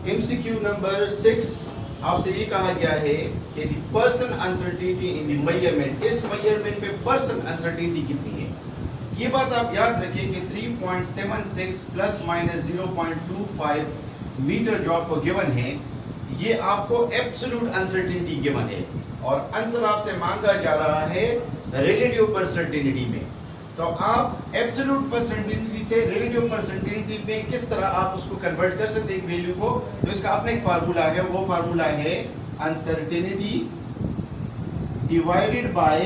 MCQ number 6 आपसे ये कहा गया है कि the person uncertainty in the measurement, इस मेजरमेंट में पर्सन अनसर्टेनिटी कितनी है। ये बात आप याद रखें कि 3.76 प्लस माइनस 0.25 मीटर जो आपको गिवन है, ये आपको एब्सोल्यूट अनसर्टेनिटी गिवन है और आंसर आपसे मांगा जा रहा है रिलेटिव परसेंटेनिटी में। तो आप एब्सोल्यूट परसेंटेनिटी से रिलेटिव परसेंटेनिटी में किस तरह आप उसको कन्वर्ट कर सकते हैं वैल्यू को, तो इसका अपना एक फार्मूला है, वो फार्मूला है uncertainty divided by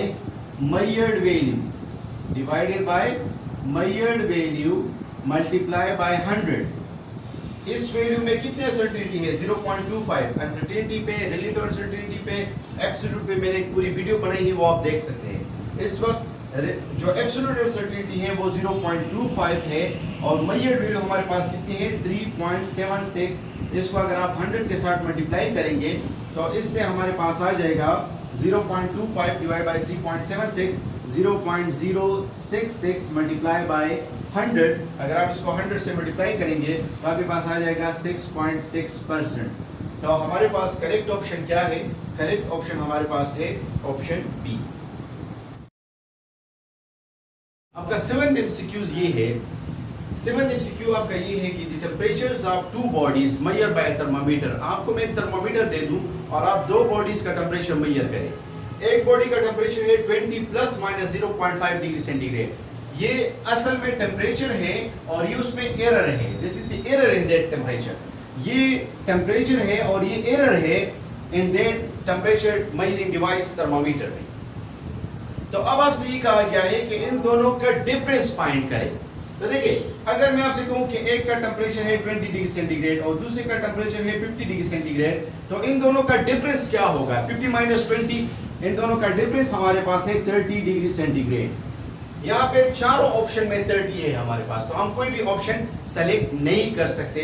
measured value, divided by measured value multiply by 100। इस वैल्यू में कितनी अनसर्टेनिटी है 0.25 अनसर्टेनिटी पे, रिलेटिव अनसर्टेनिटी पे, एब्सोल्यूट पे मैंने एक पूरी वीडियो बनाई है, वो आप देख सकते हैं। इस वक्त जो एब्सोल्यूट अनसर्टेनिटी है वो 0.25 है और मेजर्ड वैल्यू हमारे पास कितनी है 3.76। इसको अगर आप 100 के साथ मल्टीप्लाई करेंगे तो इससे हमारे पास आ जाएगा 0.25 डिवाइड बाय 3.76, 0.066 मल्टीप्लाई बाय 100। अगर आप इसको 100 से मल्टीप्लाई करेंगे तो आपके पास आ जाएगा 6.6%। तो हमारे पास करेक्ट ऑप्शन क्या है? करेक्ट ऑप्शन हमारे पास है ऑप्शन बी। आपका 7th एमसीक्यूज ये है, 7th एमसीक्यू आपका ये है कि the temperatures of two bodies measure by thermometer. आपको मैं एक थर्मामीटर दे दूं और आप दो बॉडीज का टेंपरेचर मेजर करें। एक बॉडी का टेंपरेचर है 20 प्लस माइनस 0.5 डिग्री सेंटीग्रेड। ये असल में टेंपरेचर है और ये उसमें एरर है, this is the error in that temperature. ये टेंपरेचर है और ये एरर है in that temperature measuring device thermometer में। तो अब आपसे ये कहा गया है कि इन दोनों का डिफरेंस फाइंड करें। तो देखिए, अगर मैं आपसे कहूं कि एक का टेंपरेचर है 20 डिग्री सेंटीग्रेड और दूसरे का टेंपरेचर है 50 डिग्री सेंटीग्रेड, तो इन दोनों का डिफरेंस क्या होगा? 50 माइनस 20, इन दोनों का डिफरेंस हमारे पास है 30 डिग्री सेंटीग्रेड। यहाँ पे चारों ऑप्शन में 30 है हमारे पास, तो हम कोई भी ऑप्शन सेलेक्ट नहीं कर सकते।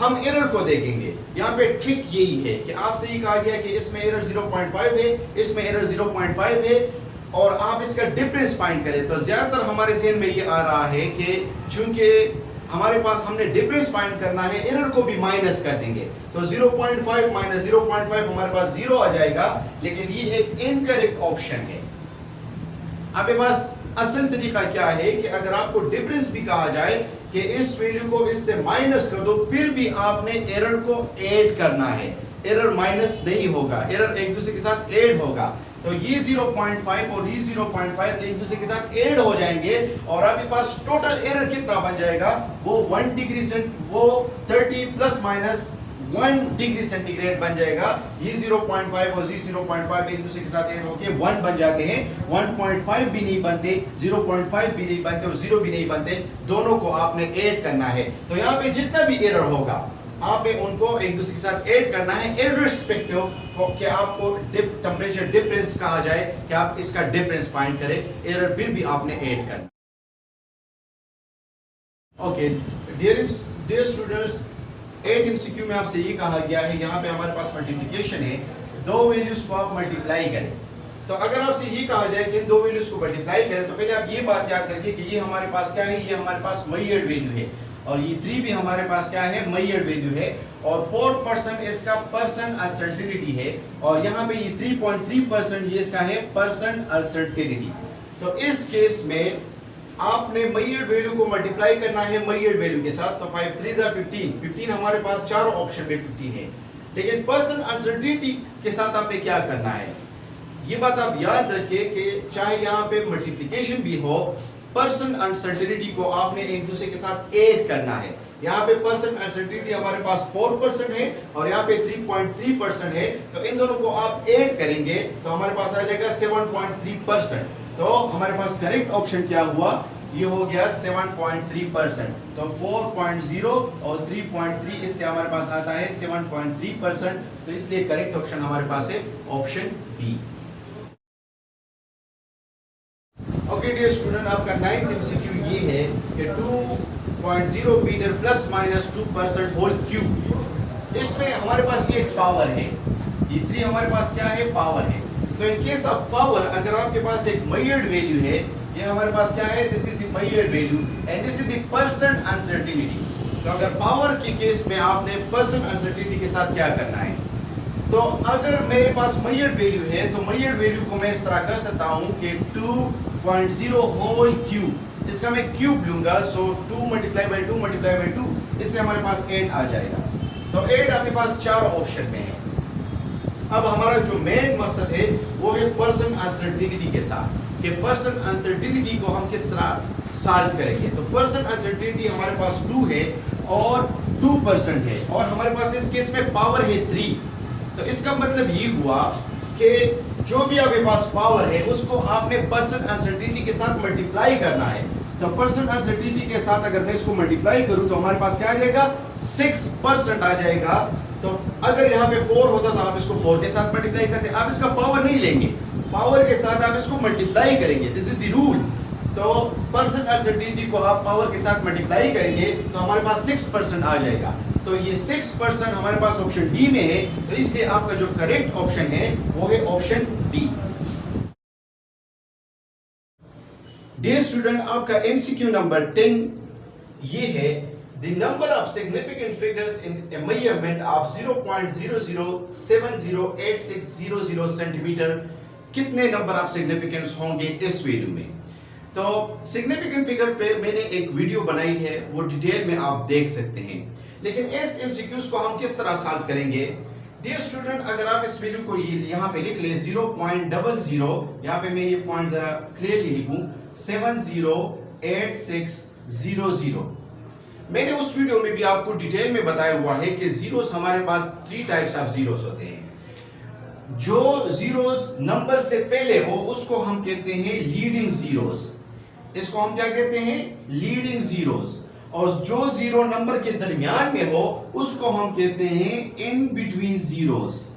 हम एरर को देखेंगे। यहाँ पे ट्रिक यही है कि आपसे ये कहा गया कि इसमें एरर 0.5 है, इसमें एरर 0.5 है और आप इसका डिफरेंस फाइंड करें। तो ज्यादातर हमारे ज़हन में ये आ रहा है कि चूंकि हमारे पास हमने डिफरेंस फाइंड करना है, एरर को भी माइनस कर देंगे तो 0.5 माइनस 0.5 हमारे पास 0 आ जाएगा, लेकिन ये एक इनकरेक्ट ऑप्शन है। आपके पास असल तरीका क्या है कि अगर आपको डिफरेंस भी कहा जाए कि इस वैल्यू को इससे माइनस कर दो, फिर भी आपने एरर को ऐड करना है। एरर माइनस नहीं होगा, एरर एक दूसरे के साथ ऐड होगा। तो ये 0.5 और ये 0.5 एक दूसरे के साथ ऐड हो जाएंगे और आपके पास टोटल एरर कितना बन जाएगा? वो 1 डिग्री सेंट, वो 30 प्लस माइनस 1 डिग्री सेंटीग्रेड बन जाएगा। ये 0.5 और ये 0.5 एक दूसरे के साथ ऐड होके 1 बन जाते हैं। 1.5 भी नहीं बनते, 0.5 भी नहीं बनते और 0 भी नहीं बनते, दोनों को आपने ऐड करना है। तो यहाँ पे जितना भी एरर होगा आपने उनको एक दूसरे के साथ ऐड करना है, इररिस्पेक्टिव कि आपको टेंपरेचर डिफरेंस कहा जाए कि आप इसका डिफरेंस फाइंड करें, एरर फिर भी आपने ऐड करना। ओके डियर स्टूडेंट्स, 8 एमसीक्यू में आपसे ये कहा गया है, यहाँ पे हमारे पास मल्टीप्लिकेशन है, दो वैल्यूज को आप मल्टीप्लाई करें। तो अगर आपसे ये कहा जाए कि इन दो वैल्यूज को मल्टीप्लाई करें तो पहले आप ये बात याद रखिए कि ये हमारे पास क्या है, ये हमारे पास मेजर्ड वैल्यू है और ये 3 भी हमारे पास क्या है, मेजर्ड वैल्यू है और 4% इसका पर्सन अनसर्टेनिटी है और यहाँ पे ये 3.3% ये इसका है पर्सन अनसर्टेनिटी। तो इस केस में आपने मेजर्ड वैल्यू को मल्टीप्लाई करना है मेजर्ड वैल्यू के साथ। तो 5 3 जा 15, 15 हमारे पास चारों ऑप्शन में 15 है, लेकिन पर्सन अनसर्टेनिटी के साथ आपने क्या करना है, ये बात आप याद रखिए कि चाहे यहाँ पे मल्टीप्लिकेशन भी हो, पर्सन अनसर्टेनिटी को आपने एक दूसरे के साथ ऐड करना है। यहाँ पे पर्सन अनसर्टेनिटी हमारे पास 4% है और यहाँ पे 3.3% है, तो इन दोनों को आप ऐड करेंगे तो हमारे पास आ जाएगा 7.3%। तो हमारे पास करेक्ट ऑप्शन क्या हुआ, ये हो गया 7.3%। तो 4.0 और 3.3 इससे हमारे पास आता है 7.3%। तो इसलिए करेक्ट ऑप्शन हमारे पास है option B. Okay dear student, आपका 9th एमसीक्यू ये है कि 2.0 metre plus minus 2% whole cube. इसमें हमारे पास ये पावर है, ये 3 हमारे पास क्या है, पावर है। तो इन केस ऑफ पावर अगर आपके पास एक मेजर्ड वैल्यू है, ये हमारे पास क्या है, this is the measured value and this is the person uncertainty. तो तो अगर पावर की केस में आपने परसेंट अनसर्टेनिटी के साथ क्या करना है, तो अगर मेरे पास मेजर्ड वैल्यू है तो मेजर्ड वैल्यू को मैं इस तरह कर सकता हूं कि 2.0 होल क्यूब, इसका मैं क्यूब लूंगा, सो 2 मल्टीप्लाई बाई 2 मल्टीप्लाई बाई 2, इससे हमारे पास 8 आ जाएगा। तो 8 आपके पास 4 ऑप्शन में है। अब हमारा जो मेन मकसद है वो है परसेंट अनसर्टेनिटी के साथ, कि परसेंट अनसर्टेनिटी को हम किस तरह सॉल्व करेंगे। तो परसेंट अनसर्टेनिटी हमारे पास 2 है और 2% है, और हमारे पास इस केस में पावर है 3। तो इसका मतलब ये हुआ कि जो भी आपके पास पावर है उसको आपने परसेंट अनसर्टेनिटी के साथ मल्टीप्लाई करना है। तो परसेंट अनसर्टेनिटी के साथ अगर मैं इसको मल्टीप्लाई करूं तो हमारे पास क्या आ जाएगा, 6% आ जाएगा। तो अगर यहाँ पे 4 होता तो आप इसको 4 के साथ मल्टीप्लाई करते, आप इसका पावर नहीं लेंगे, पावर के साथ आप इसको मल्टीप्लाई करेंगे, दिस इज द रूल। तो परसेंट अनसर्टेनिटी को आप पावर के साथ मल्टीप्लाई करेंगे तो हमारे पास 6% आ जाएगा। तो ये 6% हमारे पास ऑप्शन डी में है, तो इसलिए आपका जो करेक्ट ऑप्शन है वो है ऑप्शन डी। डियर स्टूडेंट, आपका एमसीक्यू नंबर 10 ये है, the number of significant figures in A measurement of 0.00708600 centimetre, कितने नंबर ऑफ सिग्निफिकेंस होंगे इस वैल्यू में। तो सिग्निफिकेंट फिगर पे मैंने एक वीडियो बनाई है, वो डिटेल में आप देख सकते हैं। लेकिन इस एमसीक्यूज को हम किस तरह सॉल्व करेंगे। डियर स्टूडेंट, अगर आप इस वैल्यू को यहाँ पे लिख ले 0.00, यहाँ पे मैं ये पॉइंट जरा क्लियरली लिखूं, 708600। मैंने उस वीडियो में भी आपको डिटेल में बताया हुआ है कि जीरोस हमारे पास 3 टाइप्स ऑफ जीरोस होते हैं। जो जीरोस नंबर से पहले हो उसको हम कहते हैं लीडिंग जीरोस, इसको हम क्या कहते हैं, लीडिंग जीरोस। और जो जीरो नंबर के दरमियान में हो उसको हम कहते हैं इन बिटवीन जीरोस।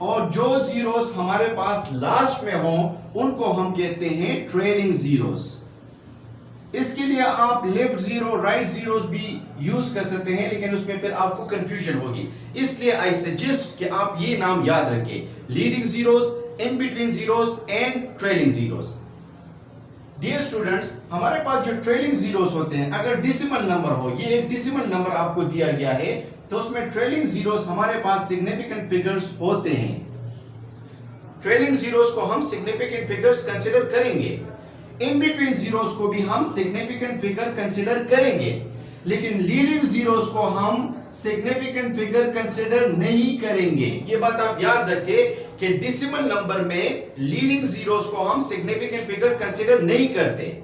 और जो जीरोस हमारे पास लास्ट में हो उनको हम कहते हैं ट्रेलिंग जीरोस। इसके लिए आप लेफ्ट जीरो राइट जीरोस भी यूज कर सकते हैं, लेकिन उसमें फिर आपको कंफ्यूजन होगी, इसलिए आई सजेस्ट कि आप ये नाम याद रखें, leading zeros, in between zeros and trailing zeros. Dear students, हमारे पास जो ट्रेलिंग जीरोस होते हैं, अगर डेसिमल नंबर हो, ये एक डेसिमल नंबर आपको दिया गया है, तो उसमें ट्रेलिंग जीरोस हमारे पास सिग्निफिकेंट फिगर्स होते हैं। ट्रेलिंग जीरोस को हम सिग्निफिकेंट फिगर्स कंसीडर करेंगे, इन बिटवीन जीरोस को भी हम सिग्निफिकेंट फिगर कंसीडर करेंगे, लेकिन लीडिंग जीरोस को हम सिग्निफिकेंट फिगर कंसीडर नहीं करेंगे। ये बात आप याद रखें कि डेसिमल नंबर में लीडिंग जीरोस को हम सिग्निफिकेंट फिगर कंसीडर नहीं करते।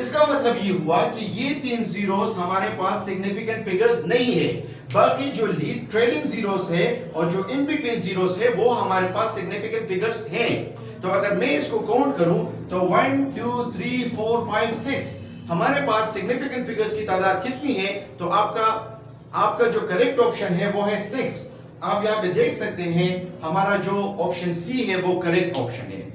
इसका मतलब ये हुआ कि ये 3 जीरोस हमारे पास सिग्निफिकेंट फिगर्स नहीं है, बाकी जो लीड ट्रेलिंग जीरोस है और जो इन बिटवीन जीरोस है वो हमारे पास सिग्निफिकेंट फिगर्स हैं। तो अगर मैं इसको काउंट करूं तो 1 2 3 4 5 6 हमारे पास सिग्निफिकेंट फिगर्स की तादाद कितनी है, तो आपका जो करेक्ट ऑप्शन है वो है 6। आप यहां पे देख सकते हैं हमारा जो ऑप्शन सी है वो करेक्ट ऑप्शन है।